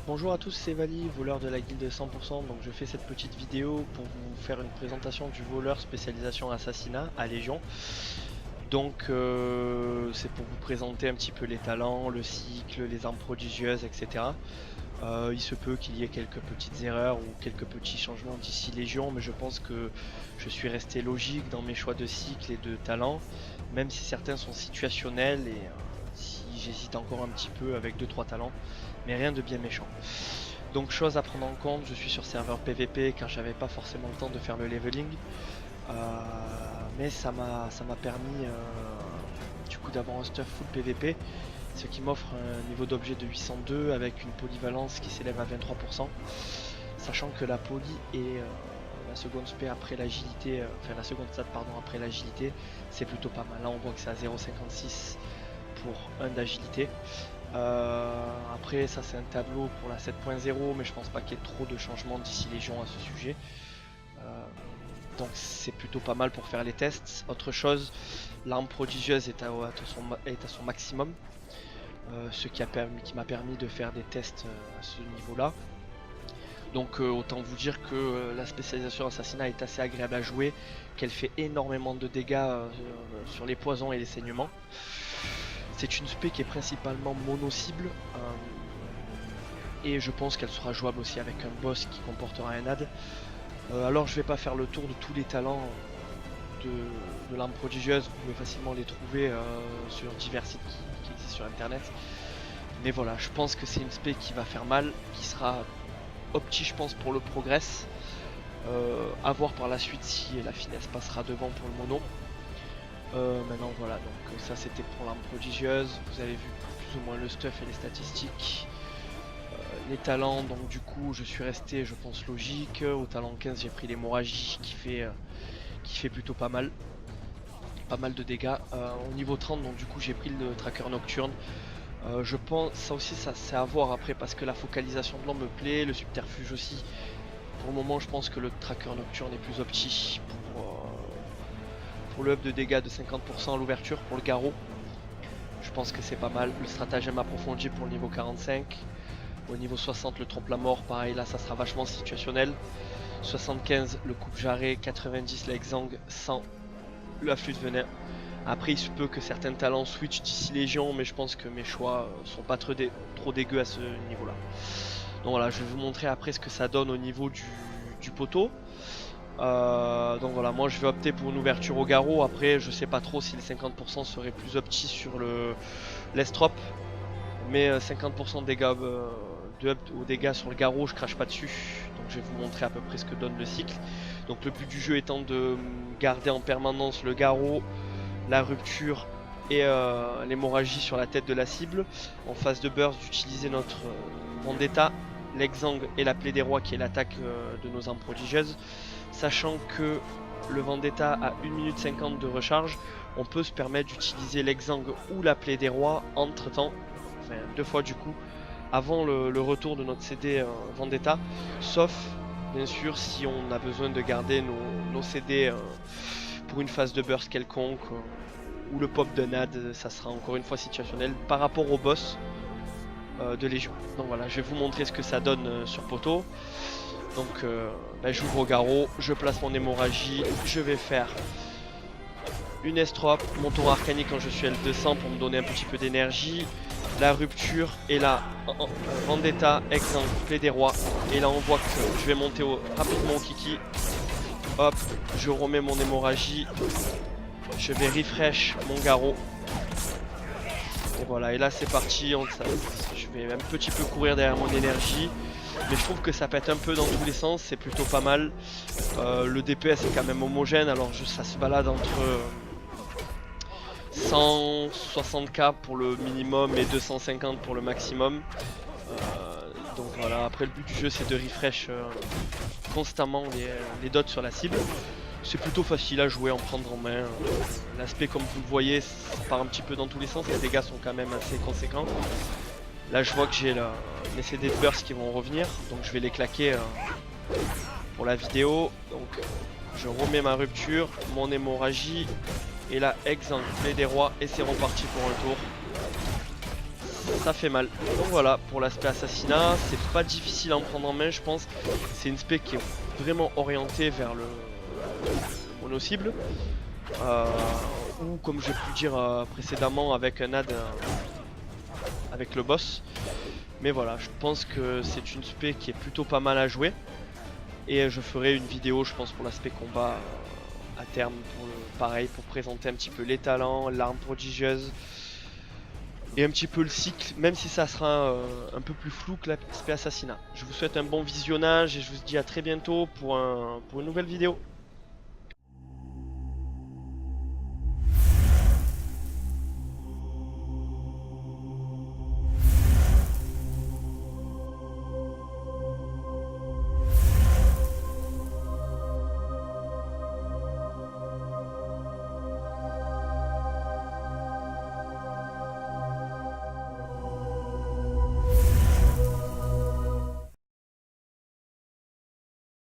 Bonjour à tous, c'est Vali, voleur de la guilde 100%. Donc je fais cette petite vidéo pour vous faire une présentation du voleur spécialisation assassinat à Légion. Donc c'est pour vous présenter un petit peu les talents, le cycle, les armes prodigieuses, etc. Il se peut qu'il y ait quelques petites erreurs ou quelques petits changements d'ici Légion, mais je pense que je suis resté logique dans mes choix de cycle et de talents, même si certains sont situationnels et si j'hésite encore un petit peu avec 2-3 talents, mais rien de bien méchant. Donc chose à prendre en compte, je suis sur serveur PVP car j'avais pas forcément le temps de faire le leveling, mais ça m'a permis du coup d'avoir un stuff full PVP, ce qui m'offre un niveau d'objet de 802 avec une polyvalence qui s'élève à 23%, sachant que la poly est la seconde spé après l'agilité, enfin la seconde stat pardon après l'agilité, c'est plutôt pas mal. Là on voit que c'est à 0,56 pour 1 d'agilité. Après ça c'est un tableau pour la 7.0, mais je pense pas qu'il y ait trop de changements d'ici Légion à ce sujet. Donc c'est plutôt pas mal pour faire les tests. Autre chose, l'arme prodigieuse est à son maximum. Ce qui m'a permis de faire des tests à ce niveau là. Donc autant vous dire que la spécialisation assassinat est assez agréable à jouer, qu'elle fait énormément de dégâts sur les poisons et les saignements. C'est une spé qui est principalement mono-cible, et je pense qu'elle sera jouable aussi avec un boss qui comportera un ad. Alors je vais pas faire le tour de tous les talents de l'arme prodigieuse, vous pouvez facilement les trouver sur divers sites qui existent sur internet. Mais voilà, je pense que c'est une spé qui va faire mal, qui sera opti je pense pour le progress. À voir par la suite si la finesse passera devant pour le mono. Maintenant voilà, donc ça c'était pour l'arme prodigieuse. Vous avez vu plus ou moins le stuff et les statistiques. Les talents, donc du coup je suis resté je pense logique. Au talent 15 j'ai pris l'hémorragie qui fait plutôt pas mal de dégâts. Au niveau 30 donc du coup j'ai pris le tracker nocturne. Je pense ça aussi ça c'est à voir après parce que la focalisation blanc me plaît, le subterfuge aussi. Pour le moment je pense que le tracker nocturne est plus opti pour le up de dégâts de 50% à l'ouverture pour le garrot. Je pense que c'est pas mal. Le stratagème approfondi pour le niveau 45. Au niveau 60 le trompe la mort, pareil là ça sera vachement situationnel. 75 le coupe jarret, 90 l'exang, 100 l'afflux de venin. Après il se peut que certains talents switch d'ici Légion, mais je pense que mes choix sont pas trop dégueux à ce niveau là. Donc voilà, je vais vous montrer après ce que ça donne au niveau du poteau. Donc voilà, moi je vais opter pour une ouverture au garrot. Après je sais pas trop si les 50% seraient plus optis sur l'estrop, mais 50% de dégâts de up aux dégâts sur le garrot, je crache pas dessus. Donc je vais vous montrer à peu près ce que donne le cycle. Donc le but du jeu étant de garder en permanence le garrot, la rupture et l'hémorragie sur la tête de la cible. En phase de burst, d'utiliser notre vendetta, l'exang et la plaie des rois qui est l'attaque de nos armes prodigieuses. Sachant que le vendetta a 1 minute 50 de recharge, on peut se permettre d'utiliser l'exang ou la plaie des rois entre temps, enfin 2 fois du coup, avant le retour de notre CD vendetta, sauf bien sûr si on a besoin de garder nos CD pour une phase de burst quelconque, ou le pop de NAD, ça sera encore une fois situationnel par rapport au boss de Légion. Donc voilà, je vais vous montrer ce que ça donne sur poteau. Donc j'ouvre au garrot, je place mon hémorragie, je vais faire une estrope, mon tour arcanique quand je suis L200 pour me donner un petit peu d'énergie, la rupture et la vendetta, exang, plaie des rois. Et là on voit que je vais monter rapidement au kiki. Hop, je remets mon hémorragie, je vais refresh mon garrot. Et voilà, et là c'est parti, je vais un petit peu courir derrière mon énergie. Mais je trouve que ça pète un peu dans tous les sens, c'est plutôt pas mal. Le DPS est quand même homogène, alors ça se balade entre 160k pour le minimum et 250 pour le maximum. Donc voilà, après le but du jeu c'est de refresh constamment les dots sur la cible. C'est plutôt facile à jouer, en prendre en main. L'aspect comme vous le voyez, ça part un petit peu dans tous les sens, les dégâts sont quand même assez conséquents. Là je vois que j'ai les CD de burst qui vont revenir, donc je vais les claquer pour la vidéo. Donc je remets ma rupture, mon hémorragie, et là exang, plaie des rois, et c'est reparti pour un tour. ça fait mal. Donc voilà, pour l'aspect assassinat, c'est pas difficile à en prendre en main, je pense. C'est une spé qui est vraiment orientée vers le mono-cible. Ou comme j'ai pu dire précédemment avec un ad avec le boss. Mais voilà, je pense que c'est une spé qui est plutôt pas mal à jouer. Et je ferai une vidéo, je pense, pour l'aspect combat à terme, pareil, pour présenter un petit peu les talents, l'arme prodigieuse. Et un petit peu le cycle, même si ça sera un peu plus flou que l'aspect assassinat. Je vous souhaite un bon visionnage et je vous dis à très bientôt pour une nouvelle vidéo.